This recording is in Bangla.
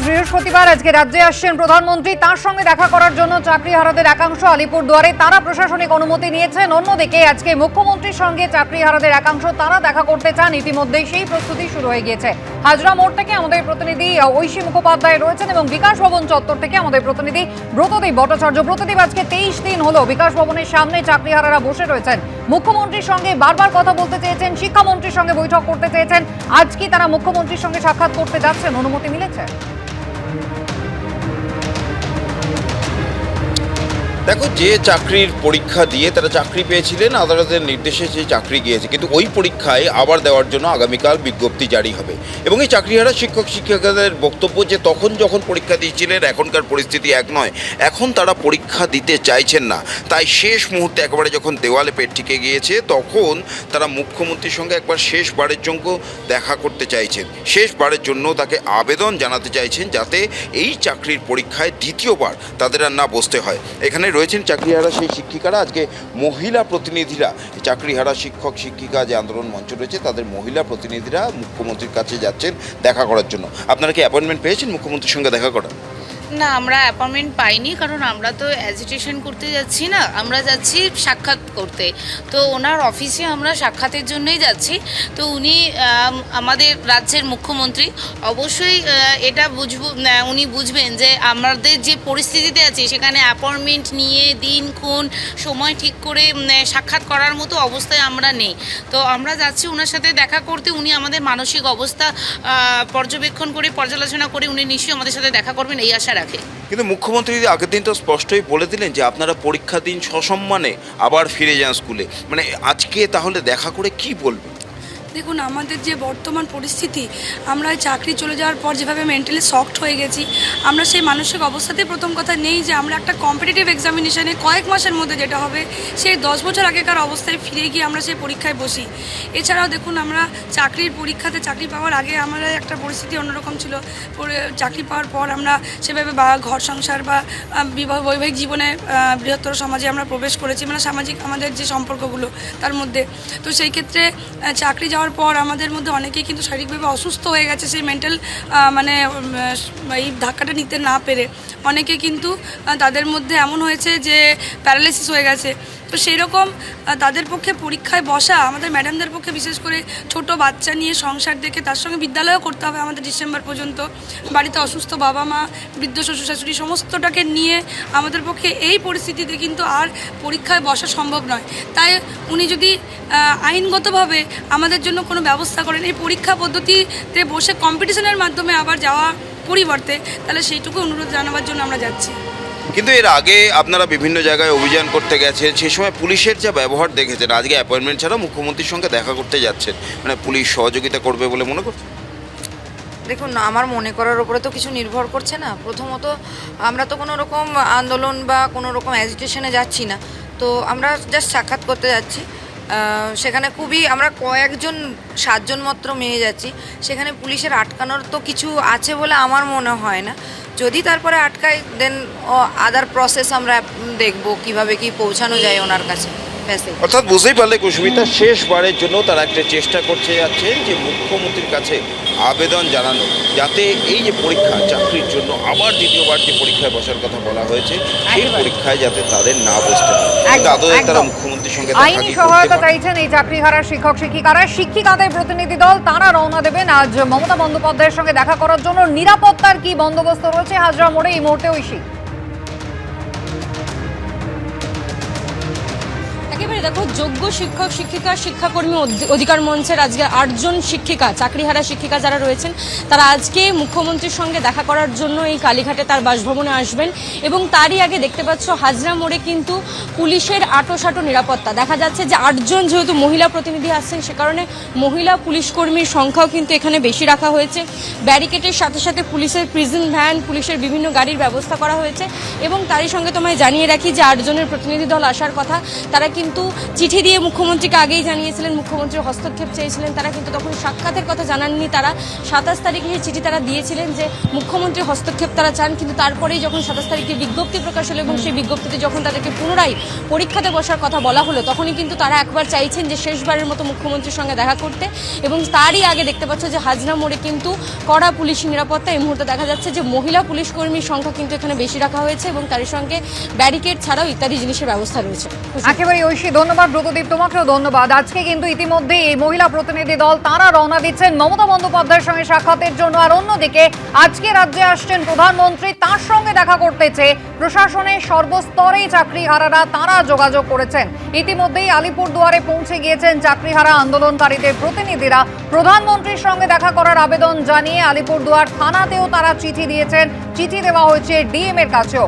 বৃহস্পতিবার আজকে রাজ্যে আসছেন প্রধানমন্ত্রী। তার সঙ্গে দেখা করার জন্য চাকরিহারাদের একাংশ আলিপুরদুয়ারে তারা প্রশাসনিক অনুমতি নিয়েছেন। অন্যদিকে আজকে মুখ্যমন্ত্রীর সঙ্গে চাকরিহারাদের একাংশ তারা দেখা করতে চান। ইতিমধ্যেই সেই প্রস্তুতি শুরু হয়ে গিয়েছে। হাজরা মোড় থেকে আমাদের প্রতিনিধি ঐশী মুখোপাধ্যায় রয়েছেন এবং বিকাশ ভবন চত্বর থেকে আমাদের প্রতিনিধি ব্রতদীপ ভট্টাচার্য। ব্রতদীপ, আজকে 23 দিন হলো বিকাশ ভবনের সামনে চাকরিহারারা বসে রয়েছেন। মুখ্যমন্ত্রীর সঙ্গে বারবার কথা বলতে চেয়েছেন, শিক্ষামন্ত্রীর সঙ্গে বৈঠক করতে চেয়েছেন। আজ কি তারা মুখ্যমন্ত্রীর সঙ্গে সাক্ষাৎ করতে যাচ্ছেন? অনুমতি মিলেছে? দেখো, যে চাকরির পরীক্ষা দিয়ে তারা চাকরি পেয়েছিলেন, আদালতের নির্দেশে সেই চাকরি গিয়েছে, কিন্তু ওই পরীক্ষায় আবার দেওয়ার জন্য আগামীকাল বিজ্ঞপ্তি জারি হবে। এবং এই চাকরিহারা শিক্ষক শিক্ষিকাদের বক্তব্য যে তখন যখন পরীক্ষা দিয়েছিলেন এখনকার পরিস্থিতি এক নয়, এখন তারা পরীক্ষা দিতে চাইছেন না। তাই শেষ মুহূর্তে একেবারে যখন দেওয়ালে পেট ঠেকে গিয়েছে তখন তারা মুখ্যমন্ত্রীর সঙ্গে একবার শেষবারের জন্য দেখা করতে চাইছেন, শেষবারের জন্য তাকে আবেদন জানাতে চাইছেন যাতে এই চাকরির পরীক্ষায় দ্বিতীয়বার তাদের আর না বসতে হয়। এখানে রয়েছেন চাকরিহারা সেই শিক্ষিকারা। আজকে মহিলা প্রতিনিধিরা, চাকরিহারা শিক্ষক শিক্ষিকা যে আন্দোলন মঞ্চ রয়েছে তাদের মহিলা প্রতিনিধিরা মুখ্যমন্ত্রীর কাছে যাচ্ছেন দেখা করার জন্য। আপনারা কি অ্যাপয়েন্টমেন্ট পেয়েছেন মুখ্যমন্ত্রীর সঙ্গে দেখা করার? না, আমরা অ্যাপয়েন্টমেন্ট পাইনি, কারণ আমরা তো অ্যাজিটেশন করতে যাচ্ছি না, আমরা যাচ্ছি সাক্ষাৎ করতে। তো ওনার অফিসে আমরা সাক্ষাতের জন্যই যাচ্ছি। তো উনি আমাদের রাজ্যের মুখ্যমন্ত্রী, অবশ্যই এটা উনি বুঝবেন যে আমাদের যে পরিস্থিতিতে আছি সেখানে অ্যাপয়েন্টমেন্ট নিয়ে দিনক্ষণ সময় ঠিক করে সাক্ষাৎ করার মতো অবস্থায় আমরা নেই। তো আমরা যাচ্ছি ওনার সাথে দেখা করতে। উনি আমাদের মানসিক অবস্থা পর্যবেক্ষণ করে পর্যালোচনা করে উনি নিশ্চয়ই আমাদের সাথে দেখা করবেন এই আশা রাখে। কিন্তু মুখ্যমন্ত্রী আগের দিন তো স্পষ্টই বলে দিলেন যে আপনারা পরীক্ষা দিন সসম্মানে, আবার ফিরে যান স্কুলে। মানে আজকে তাহলে দেখা করে কি বলবেন? দেখুন, আমাদের যে বর্তমান পরিস্থিতি, আমরা চাকরি চলে যাওয়ার পর যেভাবে মেন্টালি শকড হয়ে গেছি, আমরা সেই মানসিক অবস্থাতেই প্রথম কথা নেই যে আমরা একটা কম্পিটিটিভ এক্সামিনেশানে কয়েক মাসের মধ্যে যেটা হবে সেই 10 বছর আগেকার অবস্থায় ফিরে গিয়ে আমরা সেই পরীক্ষায় বসি। এছাড়াও দেখুন, আমরা চাকরির পরীক্ষাতে চাকরি পাওয়ার আগে আমরা একটা পরিস্থিতি অন্যরকম ছিল। চাকরি পাওয়ার পর আমরা সেভাবে ঘর সংসার বা বৈবাহিক জীবনে বৃহত্তর সমাজে আমরা প্রবেশ করেছি, মানে সামাজিক আমাদের যে সম্পর্কগুলো তার মধ্যে। তো সেই ক্ষেত্রে চাকরি যাওয়ার পর আমাদের মধ্যে অনেকেই কিন্তু শারীরিকভাবে অসুস্থ হয়ে গেছে, সেই মেন্টাল মানে এই ধাক্কাটা নিতে না পেরে অনেকে কিন্তু তাদের মধ্যে এমন হয়েছে যে প্যারালাইসিস হয়ে গেছে। তো সেই রকম তাদের পক্ষে পরীক্ষায় বসা, আমাদের ম্যাডামদের পক্ষে বিশেষ করে ছোট বাচ্চা নিয়ে সংসার দেখে তার সঙ্গে বিদ্যালয়ও করতে হবে আমাদের ডিসেম্বর পর্যন্ত, বাড়িতে অসুস্থ বাবা মা, বৃদ্ধ শ্বশুর শাশুড়ি সমস্তটাকে নিয়ে আমাদের পক্ষে এই পরিস্থিতিতে কিন্তু আর পরীক্ষায় বসা সম্ভব নয়। তাই উনি যদি আইনগতভাবে আমাদের জন্য কোনো ব্যবস্থা করেন, এই পরীক্ষা পদ্ধতিতে বসে কম্পিটিশনের মাধ্যমে আবার যাওয়া পরিবর্তে, তাহলে সেইটুকু অনুরোধ জানাবার জন্য আমরা যাচ্ছি। কিন্তু এর আগে আপনারা বিভিন্ন জায়গায় অভিযান করতে গেছেন, সেই সময় পুলিশের যা ব্যবহার দেখেছেন, আজকে অ্যাপয়েন্টমেন্ট ছাড়া মুখ্যমন্ত্রীর সঙ্গে দেখা করতে যাচ্ছেন, মানে পুলিশ সহযোগিতা করবে বলে মনে করছেন? দেখুন, আমার মনে করার উপরে তো কিছু নির্ভর করছে না। প্রথমত, আমরা তো কোনো রকম আন্দোলন বা কোনো রকম অ্যাজিটেশনে যাচ্ছি না, তো আমরা জাস্ট সাক্ষাৎ করতে যাচ্ছি। সেখানে আমরা কয়েকজন 7 জন মাত্র মেয়ে যাচ্ছি, সেখানে পুলিশের আটকানোর তো কিছু আছে বলে আমার মনে হয় না। যদি তারপরে আটকায় দেন আদার প্রসেস আমরা দেখব কিভাবে কি পৌঁছানো যায় ওনার কাছে। অর্থাৎ বুঝতেই পারলে কুসুমিতা, শেষবারের জন্য তারা একটা চেষ্টা করতে যাচ্ছেন যে মুখ্যমন্ত্রীর কাছে আবেদন জানানো যাতে এই যে পরীক্ষা চাকরির জন্য আবার দ্বিতীয়বার যে পরীক্ষায় বসার কথা বলা হয়েছে সেই পরীক্ষায় যাতে তাদের না বসতে হয়। তারা মুখ্যমন্ত্রীর সঙ্গে আইনি সহায়তা চাইছেন এই চাকরিহারা শিক্ষক শিক্ষিকারা। শিক্ষিকাদের প্রতিনিধি দল তারা রওনা দেবেন আজ মমতা বন্দ্যোপাধ্যায়ের সঙ্গে দেখা করার জন্য। নিরাপত্তার কি বন্দোবস্ত রয়েছে হাজরা মোড়ে এই মুহূর্তে? ঐশী, একেবারে দেখো, যোগ্য শিক্ষক শিক্ষিকা শিক্ষাকর্মী অধিকার মঞ্চের আজকে 8 জন শিক্ষিকা, চাকরিহারা শিক্ষিকা যারা রয়েছেন, তারা আজকে মুখ্যমন্ত্রীর সঙ্গে দেখা করার জন্য এই কালীঘাটে তার বাসভবনে আসবেন। এবং তারই আগে দেখতে পাচ্ছ হাজরা মোড়ে কিন্তু পুলিশের আঁটোসাঁটো নিরাপত্তা দেখা যাচ্ছে। যে 8 জন যেহেতু মহিলা প্রতিনিধি আসছেন, সে কারণে মহিলা পুলিশ কর্মীর সংখ্যাও কিন্তু এখানে বেশি রাখা হয়েছে। ব্যারিকেডের সাথে সাথে পুলিশের প্রিজন ভ্যান, পুলিশের বিভিন্ন গাড়ির ব্যবস্থা করা হয়েছে। এবং তারই সঙ্গে তোমায় জানিয়ে রাখি যে 8 জনের প্রতিনিধি দল আসার কথা, তারা কিন্তু চিঠি দিয়ে মুখ্যমন্ত্রীকে আগেই জানিয়েছিলেন, মুখ্যমন্ত্রীর হস্তক্ষেপ চেয়েছিলেন। তারা কিন্তু তখন সাক্ষাতের কথা জানাননি। তারা 27 তারিখে সেই চিঠি তারা দিয়েছিলেন যে মুখ্যমন্ত্রীর হস্তক্ষেপ তারা চান, কিন্তু তারপরেই যখন 27 তারিখে বিজ্ঞপ্তি প্রকাশ হলো এবং সেই বিজ্ঞপ্তিতে যখন তাদেরকে পুনরায় পরীক্ষাতে বসার কথা বলা হলো, তখনই কিন্তু তারা একবার চাইছেন যে শেষবারের মতো মুখ্যমন্ত্রীর সঙ্গে দেখা করতে। এবং তারই আগে দেখতে পাচ্ছ যে হাজরা মোড়ে কিন্তু কড়া পুলিশ নিরাপত্তা। এই মুহূর্তে দেখা যাচ্ছে যে মহিলা পুলিশ কর্মীর সংখ্যা কিন্তু এখানে বেশি রাখা হয়েছে এবং তার সঙ্গে ব্যারিকেড ছাড়াও ইত্যাদি জিনিসের ব্যবস্থা রয়েছে। একেবারে ঐশী, ধন্যবাদ। ব্রতদীপ, তোমাকেও ধন্যবাদ। আজকে কিন্তু ইতিমধ্যে এই মহিলা প্রতিনিধি দল তারা রওনা দিচ্ছেন মমতা বন্দ্যোপাধ্যায়ের সঙ্গে সাক্ষাতের জন্য। আর অন্যদিকে আজকে রাজ্যে আসছেন প্রধানমন্ত্রী, তার সঙ্গে দেখা করতে চেয়ে প্রশাসনের সর্বস্তরেই চাকরিহারারা তারা যোগাযোগ করেছেন। ইতিমধ্যেই আলিপুরদুয়ারে পৌঁছে গিয়েছেন চাকরিহারা আন্দোলনকারীদের প্রতিনিধিরা। প্রধানমন্ত্রীর সঙ্গে দেখা করার আবেদন জানিয়ে আলিপুরদুয়ার থানাতেও তারা চিঠি দিয়েছেন। চিঠি দেওয়া হয়েছে ডিএম এর কাছেও।